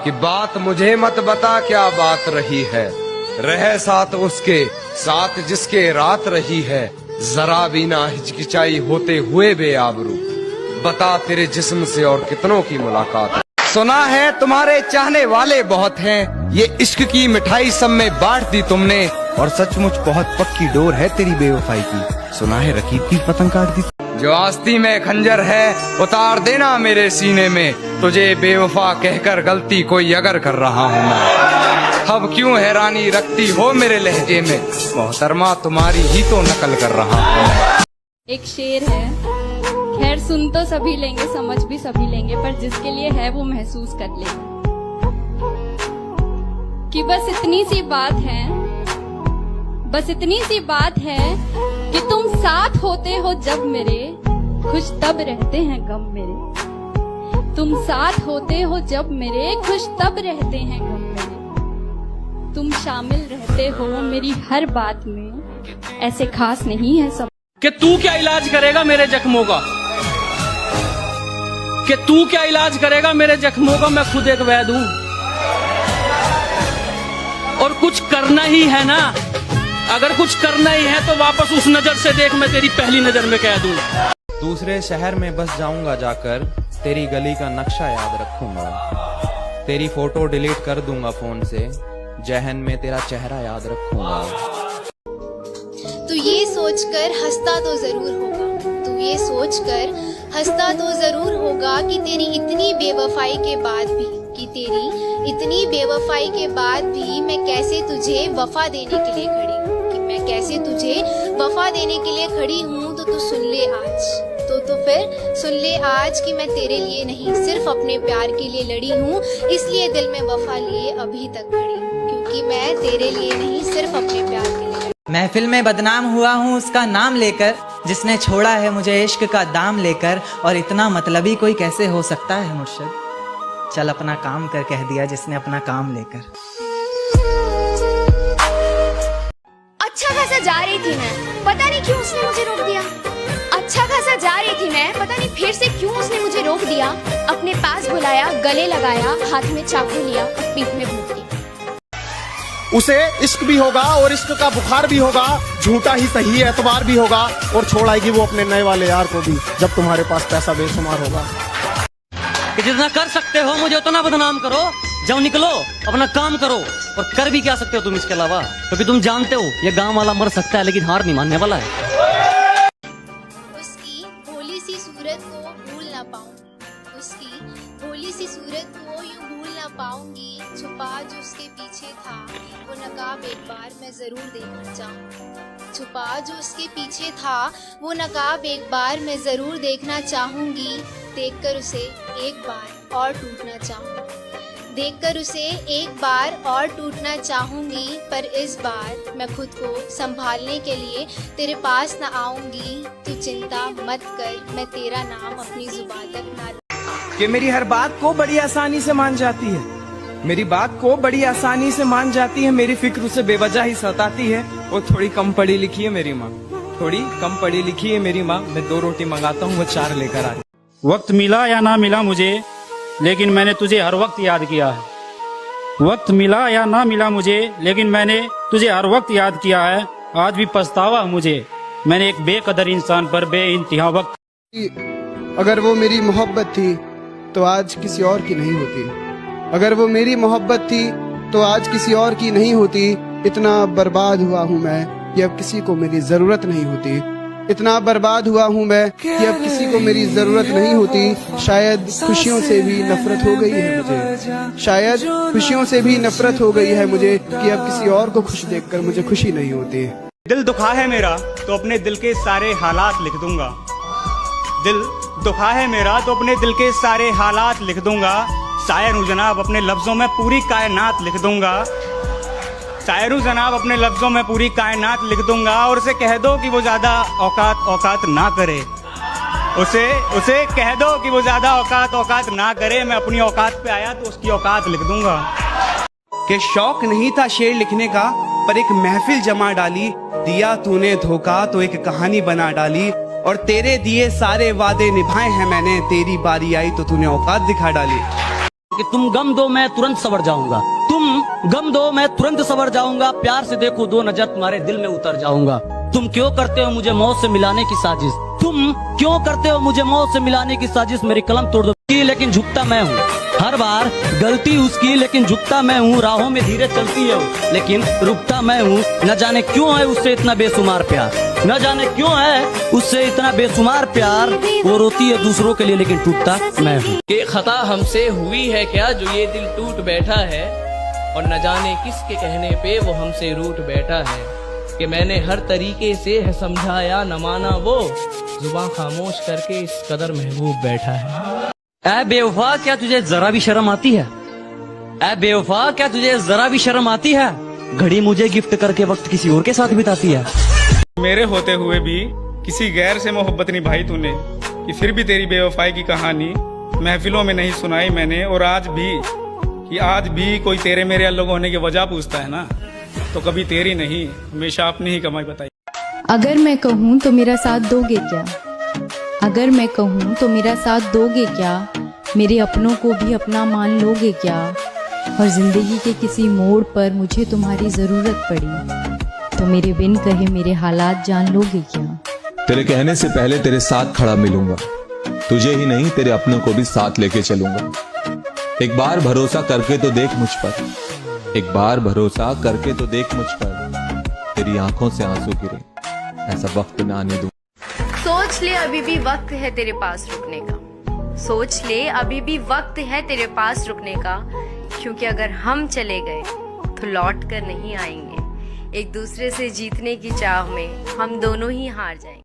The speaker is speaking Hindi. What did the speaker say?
कि बात मुझे मत बता क्या बात रही है, रहे साथ उसके साथ जिसके रात रही है, जरा भी ना हिचकिचाई होते हुए बेआबरू, बता तेरे जिस्म से और कितनों की मुलाकात। सुना है तुम्हारे चाहने वाले बहुत हैं, ये इश्क की मिठाई सब में बांट दी तुमने, और सचमुच बहुत पक्की डोर है तेरी बेवफाई की, सुना है रकीब की पतंग काट दी। जो आस्ती में खंजर है उतार देना मेरे सीने में, तुझे बेवफा कहकर गलती कोई अगर कर रहा हूँ मैं, अब क्यों हैरानी रखती हो मेरे लहजे में, मोहतरमा तुम्हारी ही तो नकल कर रहा हूँ। एक शेर है, खैर सुन तो सभी लेंगे, समझ भी सभी लेंगे, पर जिसके लिए है वो महसूस कर लेंगे कि बस इतनी सी बात है, बस इतनी सी बात है कि तुम साथ होते हो जब मेरे, खुश तब रहते हैं गम मेरे, तुम साथ होते हो जब मेरे, खुश तब रहते हैं गम मेरे, तुम शामिल रहते हो मेरी हर बात में, ऐसे खास नहीं है सब। कि तू क्या इलाज करेगा मेरे जख्मों का, कि तू क्या इलाज करेगा मेरे जख्मों का, मैं खुद एक वैद हूं, और कुछ करना ही है ना, अगर कुछ करना ही है तो वापस उस नजर से देख, मैं तेरी पहली नजर में कह दूं। दूसरे शहर में बस जाऊंगा जाकर, तेरी गली का नक्शा याद रखूंगा, तेरी फोटो डिलीट कर दूंगा फोन से, जहन में तेरा चेहरा याद रखूंगा। तू ये सोचकर हंसता तो जरूर होगा, तू ये सोचकर हंसता तो जरूर होगा कि तेरी इतनी बेवफाई के बाद भी, कि तेरी इतनी बेवफाई के बाद भी मैं कैसे तुझे वफा देने के लिए खड़ी हूँ, कि मैं कैसे तुझे वफा देने के लिए खड़ी हूँ, तो तू सुन ले आज, तो फिर सुन ले आज कि मैं तेरे लिए नहीं सिर्फ अपने प्यार के लिए लड़ी हूँ, इसलिए दिल में वफा लिए अभी तक खड़ी हूँ, क्योंकि मैं तेरे लिए नहीं सिर्फ अपने प्यार के लिए। महफिल में बदनाम हुआ हूँ उसका नाम लेकर, जिसने छोड़ा है मुझे इश्क का दाम लेकर, और इतना मतलबी कोई कैसे हो सकता है मुर्शिद, चल अपना काम कर, कह दिया जिसने अपना काम लेकर। अच्छा खासा जा रही थी मैं, पता नहीं क्यों उसने मुझे रोक दिया, अच्छा खासा जा रही थी मैं, पता नहीं फिर से क्यों उसने मुझे रोक दिया, अपने पास बुलाया, गले लगाया, हाथ में चाकू लिया, पीठ में भूख दिया। उसे इश्क भी होगा और इश्क का बुखार भी होगा, झूठा ही सही एतबार भी होगा, और छोड़ आएगी वो अपने नए वाले यार को भी, जब तुम्हारे पास पैसा बेशुमार होगा। कि जितना कर सकते हो मुझे उतना बदनाम करो, जाओ निकलो अपना काम करो, और कर भी क्या सकते हो तुम इसके अलावा, क्योंकि तुम जानते हो ये गांव वाला मर सकता है लेकिन हार नहीं मानने वाला है। उसकी भोली सी सूरत को भूल ना पाऊंगी, उसकी भोली सी सूरत को यूं भूल ना पाऊंगी, छुपा जो उसके पीछे था वो नकाब एक बार मैं जरूर देखना चाहूंगी, छुपा जो उसके पीछे था वो नकाब एक बार मैं जरूर देखना चाहूंगी, देखकर उसे एक बार और टूटना चाहूंगी, देखकर उसे एक बार और टूटना चाहूंगी, पर इस बार मैं खुद को संभालने के लिए तेरे पास न आऊंगी, तू चिंता मत कर, मैं तेरा नाम अपनी जुबान तक ना। कि मेरी हर बात को बड़ी आसानी से मान जाती है, मेरी बात को बड़ी आसानी से मान जाती है, मेरी फिक्र उसे बेवजह ही सताती है, वो थोड़ी कम पढ़ी लिखी है मेरी माँ, थोड़ी कम पढ़ी लिखी है मेरी माँ, मैं 2 रोटी मंगाता हूँ वो 4 लेकर आ। वक्त मिला या ना मिला मुझे, लेकिन मैंने तुझे हर वक्त याद किया है, वक्त मिला या ना मिला मुझे, लेकिन मैंने तुझे हर वक्त याद किया है, आज भी पछतावा मुझे, मैंने एक बेकदर इंसान पर बेइंतहा वक्त। अगर वो मेरी मोहब्बत थी तो आज किसी और की नहीं होती, अगर वो मेरी मोहब्बत थी तो आज किसी और की नहीं होती, इतना बर्बाद हुआ हूँ मैं कि अब किसी को मेरी जरूरत नहीं होती, इतना बर्बाद हुआ हूँ मैं कि अब किसी को मेरी जरूरत नहीं होती, शायद खुशियों से भी नफरत हो गई है मुझे, शायद खुशियों से भी नफरत हो गई है मुझे, कि अब किसी और को खुश देखकर मुझे खुशी नहीं होती। दिल दुखा है मेरा तो अपने दिल के सारे हालात लिख दूंगा, दिल दुखा है मेरा तो अपने दिल के सारे हालात लिख दूंगा, शायर हूँ जनाब अपने लफ्जों में पूरी कायनात लिख दूंगा, शायर हूँ जनाब अपने लफ्जों में पूरी कायनात लिख दूंगा, और उसे कह दो कि वो ज्यादा औकात ना करे, उसे कह दो कि वो ज्यादा औकात ना करे, मैं अपनी औकात पे आया तो उसकी औकात लिख दूंगा। कि शौक नहीं था शेर लिखने का, पर एक महफिल जमा डाली, दिया तूने धोखा तो एक कहानी बना डाली, और तेरे दिए सारे वादे निभाए हैं मैंने, तेरी बारी आई तो तूने औकात दिखा डाली। कि तुम गम दो मैं तुरंत सवर जाऊंगा, तुम गम दो मैं तुरंत सवर जाऊंगा, प्यार से देखो दो नजर तुम्हारे दिल में उतर जाऊंगा। तुम क्यों करते हो मुझे मौत से मिलाने की साजिश, तुम क्यों करते हो मुझे मौत से मिलाने की साजिश। मेरी कलम तोड़ दो लेकिन झुकता मैं हूँ, हर बार गलती उसकी लेकिन झुकता मैं हूँ। राहों में धीरे चलती है लेकिन रुकता मैं हूँ। न जाने क्यों है उससे इतना बेशुमार प्यार, न जाने क्यों है उससे इतना बेशुमार प्यार। वो रोती है दूसरों के लिए लेकिन टूटता मैं हूँ। ये खता हमसे हुई है क्या जो ये दिल टूट बैठा है, और न जाने किसके कहने पे वो हमसे रूठ बैठा है। कि मैंने हर तरीके से है समझाया न माना वो, जुबान खामोश करके इस कदर महबूब बैठा है। ऐ बेवफा क्या तुझे जरा भी शर्म आती है, ऐ बेवफा क्या तुझे जरा भी शर्म आती है। घड़ी मुझे गिफ्ट करके वक्त किसी और के साथ बिताती है। मेरे होते हुए भी किसी गैर से मोहब्बत निभाई तूने, कि फिर भी तेरी बेवफाई की कहानी महफिलों में नहीं सुनाई मैंने। और आज भी कोई तेरे मेरे अलग होने की वजह पूछता है ना, तो कभी तेरी नहीं हमेशा अपनी ही कमाई बताई। अगर मैं कहूँ तो मेरा साथ दोगे क्या, अगर मैं कहूँ तो मेरा साथ दोगे क्या, मेरे अपनों को भी अपना मान लोगे क्या। और जिंदगी के किसी मोड़ पर मुझे तुम्हारी जरूरत पड़ी, तो मेरे बिन कहे मेरे हालात जान लोगे क्या। तेरे कहने से पहले तेरे साथ खड़ा मिलूंगा, तुझे ही नहीं तेरे अपनों को भी साथ लेके चलूंगा। एक बार भरोसा करके तो देख मुझ पर, एक बार भरोसा करके तो देख मुझ पर, तेरी आंखों से आंसू गिरे ऐसा वक्त न आने दूं। सोच ले अभी भी वक्त है तेरे पास रुकने का, सोच ले अभी भी वक्त है तेरे पास रुकने का। क्योंकि अगर हम चले गए तो लौट कर नहीं आएंगे, एक दूसरे से जीतने की चाह में हम दोनों ही हार जाएंगे।